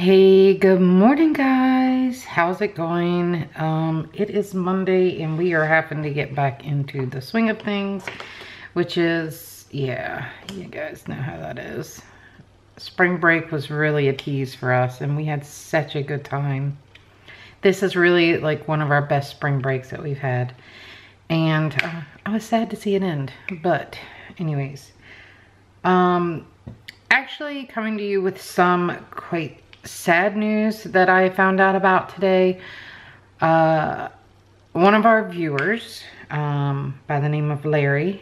Hey, good morning guys. How's it going? It is Monday and we are having to get back into the swing of things, which is, yeah, you guys know how that is. Spring break was really a tease for us and we had such a good time. This is really like one of our best spring breaks that we've had. And I was sad to see it end, but anyways, actually coming to you with some quite sad news that I found out about today. One of our viewers, by the name of Larry,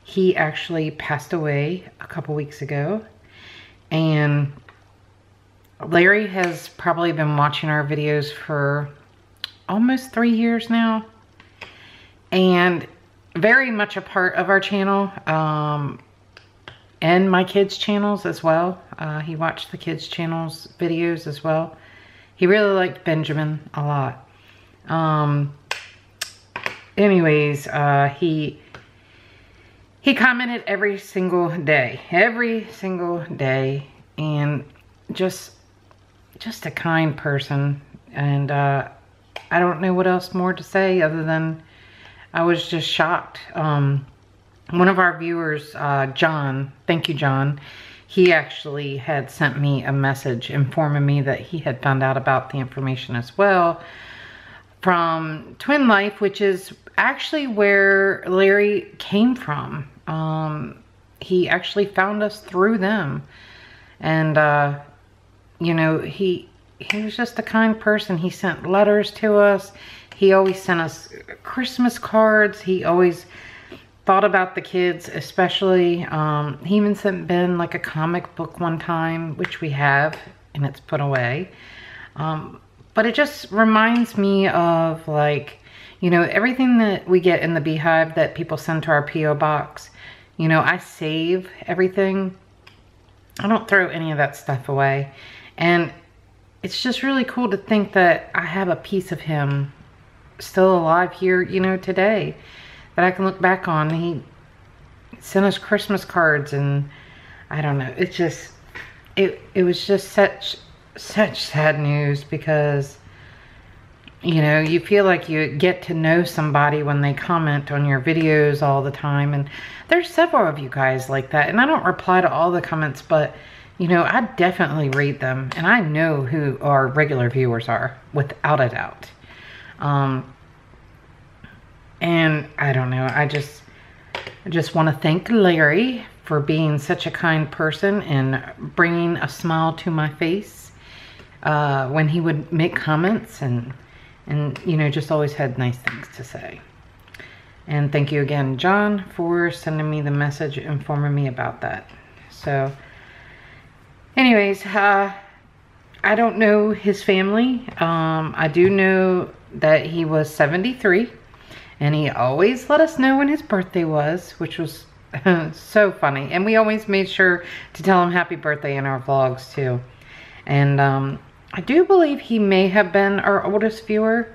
he actually passed away a couple weeks ago. And Larry has probably been watching our videos for almost 3 years now. And very much a part of our channel. And my kids' channels as well. He watched the kids' channels videos as well. He really liked Benjamin a lot. Anyways, he commented every single day, and just a kind person. And I don't know what else more to say other than I was just shocked. One of our viewers, John, thank you, John, he actually had sent me a message informing me that he had found out about the information as well from Twin Life, which is actually where Larry came from. He actually found us through them. And, you know, he was just a kind person. He sent letters to us. He always sent us Christmas cards. He always thought about the kids, especially. He even sent Ben like a comic book one time, which we have, and it's put away. But it just reminds me of, like, you know, everything that we get in the Beehive that people send to our P.O. box. You know, I save everything. I don't throw any of that stuff away. And it's just really cool to think that I have a piece of him still alive here, you know, today, that I can look back on. He sent us Christmas cards, and I don't know, it's just, it was just such sad news, because, you know, you feel like you get to know somebody when they comment on your videos all the time. And there's several of you guys like that, and I don't reply to all the comments, but you know, I definitely read them, and I know who our regular viewers are, without a doubt. And I don't know, I just want to thank Larry for being such a kind person and bringing a smile to my face when he would make comments, and you know, just always had nice things to say. And thank you again, John, for sending me the message informing me about that. So anyways, I don't know his family. I do know that he was 73. And he always let us know when his birthday was, which was so funny. And we always made sure to tell him happy birthday in our vlogs too. And I do believe he may have been our oldest viewer.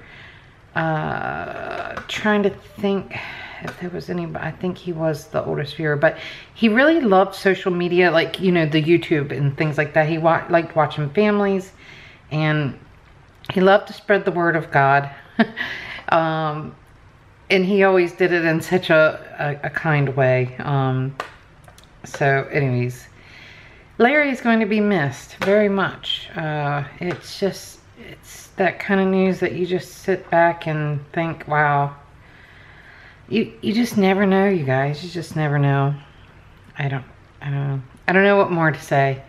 Trying to think if there was anybody. I think he was the oldest viewer. But he really loved social media, like, you know, the YouTube and things like that. He liked watching families. And he loved to spread the word of God. And he always did it in such a kind way. So anyways, Larry is going to be missed very much. It's that kind of news that you just sit back and think, wow. You just never know, you guys. You just never know. I don't know what more to say.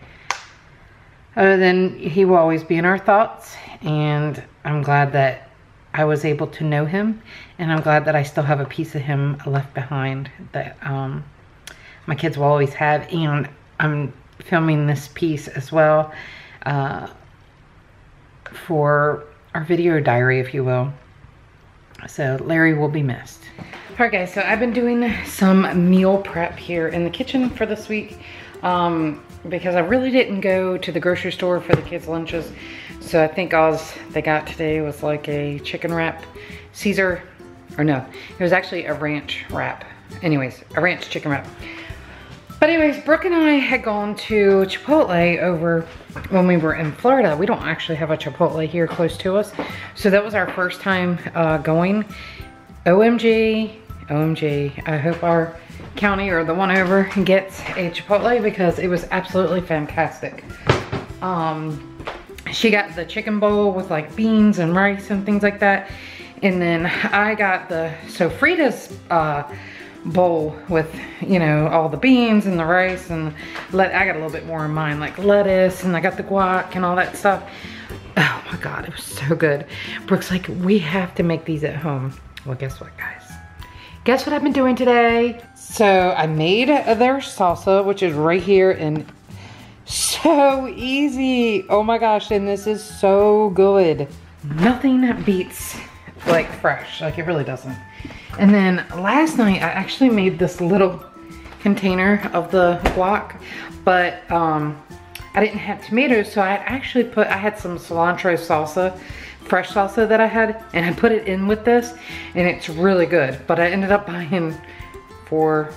Other than he will always be in our thoughts, and I'm glad that I was able to know him, and I'm glad that I still have a piece of him left behind that my kids will always have. And I'm filming this piece as well for our video diary, if you will. So Larry will be missed. Alright guys, so I've been doing some meal prep here in the kitchen for this week because I really didn't go to the grocery store for the kids' lunches. So I think all they got today was like a chicken wrap, Caesar, or no, it was actually a ranch wrap. Anyways, a ranch chicken wrap. But anyways, Brooke and I had gone to Chipotle over when we were in Florida. We don't actually have a Chipotle here close to us. So that was our first time going. OMG, OMG. I hope our county or the one over gets a Chipotle because it was absolutely fantastic. She got the chicken bowl with like beans and rice and things like that. And then I got the Sofritas bowl with, you know, all the beans and the rice, and I got a little bit more in mine, like lettuce, and I got the guac and all that stuff. Oh my God, it was so good. Brooke's like, we have to make these at home. Well, guess what, guys? Guess what I've been doing today? So I made their salsa, which is right here, and so easy. Oh my gosh, and this is so good. Nothing beats like fresh, like it really doesn't. And then last night I actually made this little container of the guac, but I didn't have tomatoes, so I had some cilantro salsa, fresh salsa that I had, and I put it in with this, and it's really good. But I ended up buying 4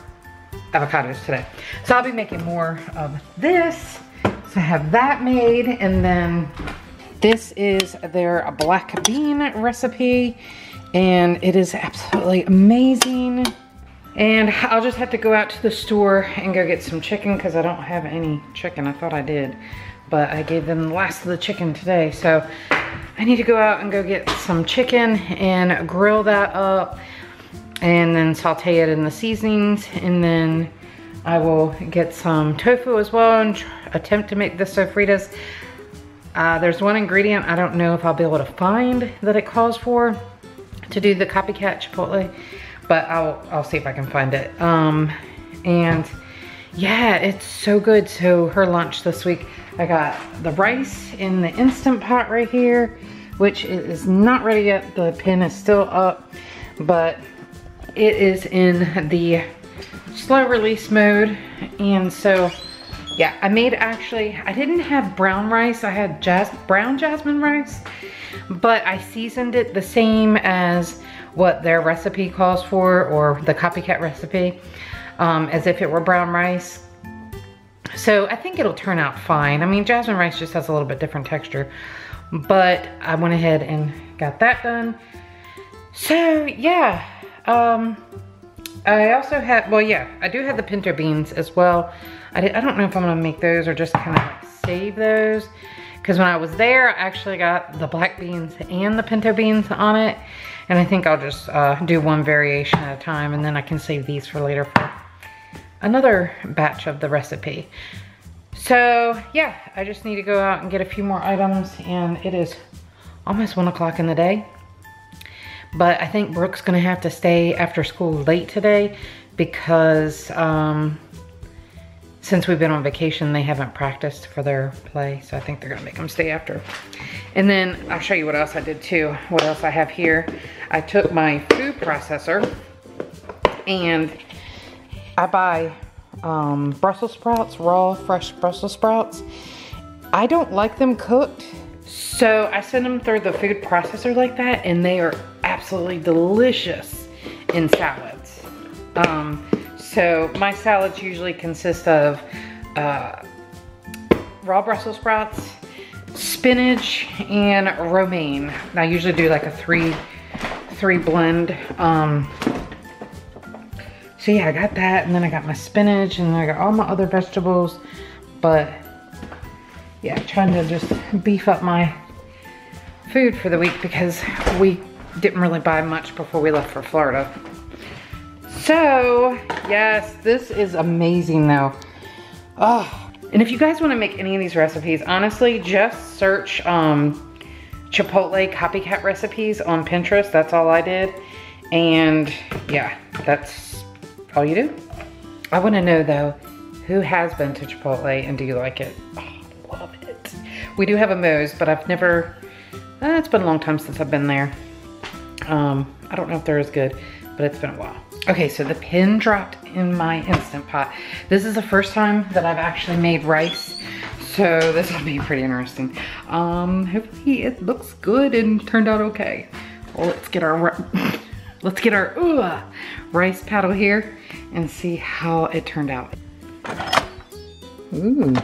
avocados today. So I'll be making more of this. So I have that made, and then this is their black bean recipe, and it is absolutely amazing. And I'll just have to go out to the store and go get some chicken because I don't have any chicken. I thought I did, but I gave them the last of the chicken today. So I need to go out and go get some chicken and grill that up and then saute it in the seasonings. And then I will get some tofu as well and attempt to make the sofritas. There's one ingredient I don't know if I'll be able to find that it calls for to do the copycat chipotle, but I'll see if I can find it. And yeah, it's so good. So her lunch this week, I got the rice in the Instant Pot right here, which is not ready yet. The pin is still up, but it is in the slow release mode. And so yeah, I didn't have brown rice. I had brown jasmine rice, but I seasoned it the same as what their recipe calls for, or the copycat recipe, as if it were brown rice. So I think it'll turn out fine. I mean, jasmine rice just has a little bit different texture, but I went ahead and got that done. So yeah, I also had, well yeah, I do have the pinto beans as well. I don't know if I'm gonna make those or just kind of like save those, because when I was there, I actually got the black beans and the pinto beans on it. And I think I'll just do one variation at a time, and then I can save these for later for another batch of the recipe. So yeah, I just need to go out and get a few more items, and it is almost 1 o'clock in the day. But I think Brooke's gonna have to stay after school late today because since we've been on vacation, they haven't practiced for their play. So I think they're gonna make them stay after. And then I'll show you what else I did too. What else I have here. I took my food processor and I buy Brussels sprouts, raw, fresh Brussels sprouts. I don't like them cooked. So I send them through the food processor like that, and they are absolutely delicious in salads. So my salads usually consist of raw Brussels sprouts, spinach, and romaine. And I usually do like a three blend. So yeah, I got that, and then I got my spinach, and I got all my other vegetables. But yeah, trying to just beef up my food for the week because we didn't really buy much before we left for Florida. So yes, this is amazing though. Oh, and if you guys want to make any of these recipes, honestly, just search Chipotle copycat recipes on Pinterest. That's all I did. And yeah, that's all you do. I want to know though, who has been to Chipotle and do you like it? Oh, I love it. We do have a Moe's, but I've never, it's been a long time since I've been there. I don't know if they're as good, but it's been a while. Okay, so the pin dropped in my Instant Pot. This is the first time that I've actually made rice, so this will be pretty interesting. Hopefully it looks good and turned out okay. Well, let's get our rice paddle here and see how it turned out. Ooh.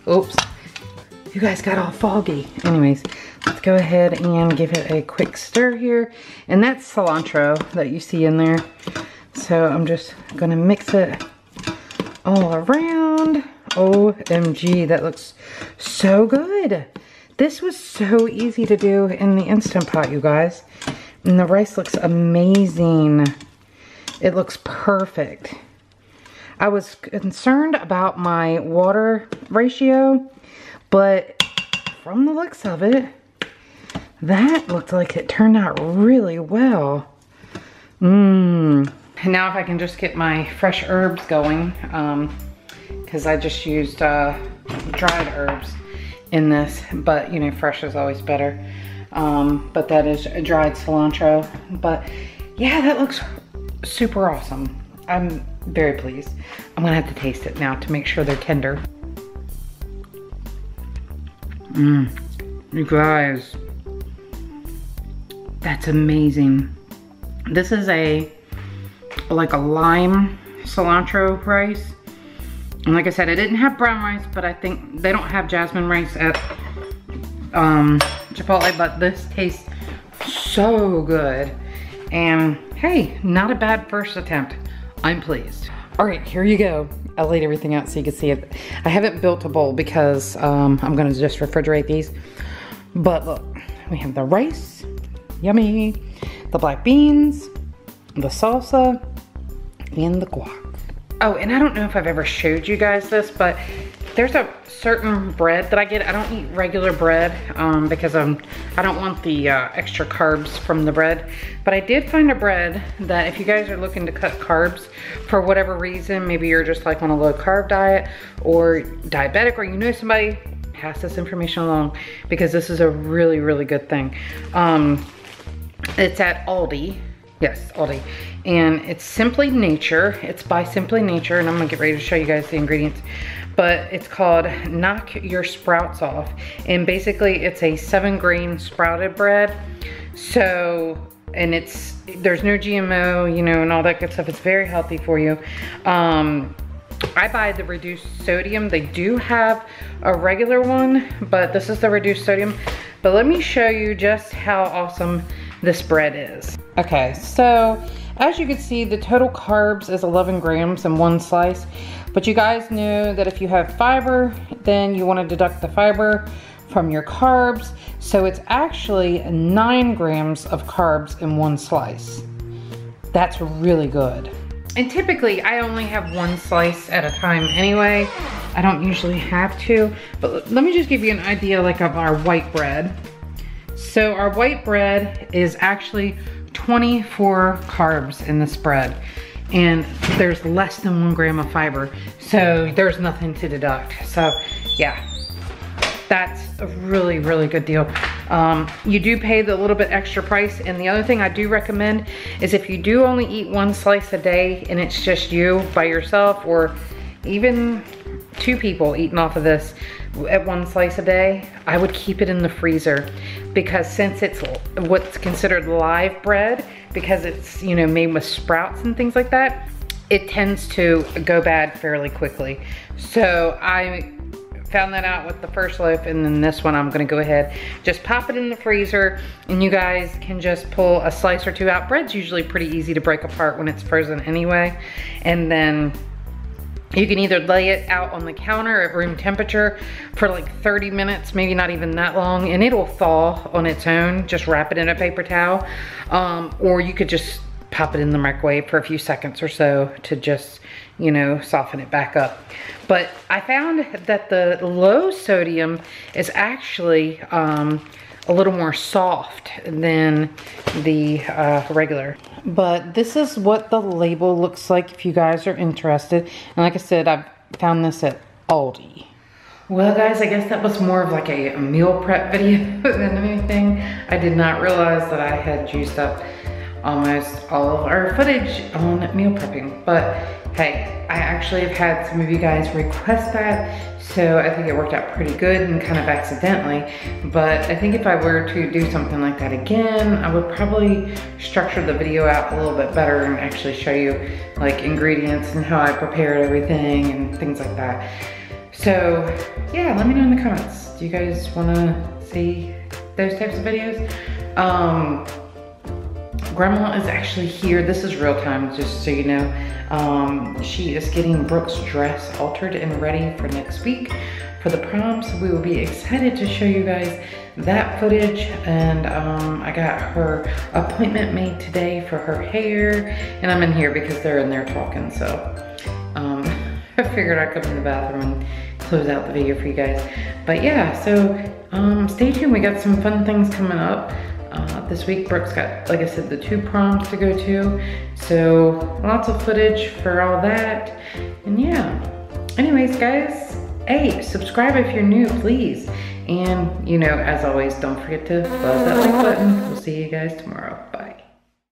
Oops. You guys got all foggy. Anyways, let's go ahead and give it a quick stir here. And that's cilantro that you see in there. So I'm just gonna mix it all around. OMG, that looks so good. This was so easy to do in the Instant Pot, you guys. And the rice looks amazing. It looks perfect. I was concerned about my water ratio, but from the looks of it, that looked like it turned out really well. And now if I can just get my fresh herbs going, because I just used dried herbs in this, but you know, fresh is always better. But that is dried cilantro. But yeah, that looks super awesome. I'm very pleased. I'm gonna have to taste it now to make sure they're tender. You guys, that's amazing. This is like a lime cilantro rice. And like I said, I didn't have brown rice, but I think they don't have jasmine rice at Chipotle, but this tastes so good. And hey, not a bad first attempt. I'm pleased. All right, here you go. I laid everything out so you can see it. I haven't built a bowl because I'm gonna just refrigerate these. But look, we have the rice, yummy, the black beans, the salsa, and the guac. Oh, and I don't know if I've ever showed you guys this, but there's a certain bread that I get. I don't eat regular bread because I don't want the extra carbs from the bread. But I did find a bread that if you guys are looking to cut carbs for whatever reason, maybe you're just like on a low carb diet or diabetic, or you know somebody, pass this information along because this is a really, really good thing. It's at Aldi. Yes, Aldi. And it's Simply Nature. It's by Simply Nature, and I'm gonna get ready to show you guys the ingredients. But it's called Knock Your Sprouts Off. And basically it's a 7-grain sprouted bread. So, and there's no GMO, you know, and all that good stuff. It's very healthy for you. I buy the reduced sodium. They do have a regular one, but this is the reduced sodium. But let me show you just how awesome this bread is. Okay, so as you can see, the total carbs is 11 grams in one slice. But you guys know that if you have fiber, then you want to deduct the fiber from your carbs. So it's actually 9 grams of carbs in one slice. That's really good. And typically I only have one slice at a time anyway. I don't usually have to, but let me just give you an idea like of our white bread. So our white bread is actually 24 carbs in this bread, and there's less than 1 gram of fiber. So there's nothing to deduct. So yeah, that's a really, really good deal. You do pay the little bit extra price. And the other thing I do recommend is if you do only eat 1 slice a day and it's just you by yourself, or even 2 people eating off of this at 1 slice a day, I would keep it in the freezer, because since it's what's considered live bread, because it's, you know, made with sprouts and things like that, it tends to go bad fairly quickly. So I found that out with the first loaf, and then this one I'm gonna go ahead, just pop it in the freezer, and you guys can just pull a slice or 2 out. Bread's usually pretty easy to break apart when it's frozen anyway. And then you can either lay it out on the counter at room temperature for like 30 minutes, maybe not even that long, and it'll thaw on its own. Just wrap it in a paper towel. Or you could just pop it in the microwave for a few seconds or so to just, you know, soften it back up. But I found that the low sodium is actually a little more soft than the regular. But this is what the label looks like if you guys are interested. And like I said, I've found this at Aldi. Well guys, I guess that was more of like a meal prep video than anything. I did not realize that I had juiced up almost all of our footage on meal prepping. But hey, I actually have had some of you guys request that, so I think it worked out pretty good and kind of accidentally. But I think if I were to do something like that again, I would probably structure the video out a little bit better and actually show you like ingredients and how I prepared everything and things like that. So yeah, let me know in the comments. Do you guys wanna see those types of videos? Grandma is actually here. This is real time, just so you know. She is getting Brooke's dress altered and ready for next week for the prom. So we will be excited to show you guys that footage. And I got her appointment made today for her hair. And I'm in here because they're in there talking. So I figured I'd come in the bathroom and close out the video for you guys. But yeah, so stay tuned. We got some fun things coming up. This week, Brooke's got, like I said, the 2 proms to go to. So lots of footage for all that. And yeah, anyways, guys, hey, subscribe if you're new, please. And you know, as always, don't forget to buzz that like button. We'll see you guys tomorrow. Bye.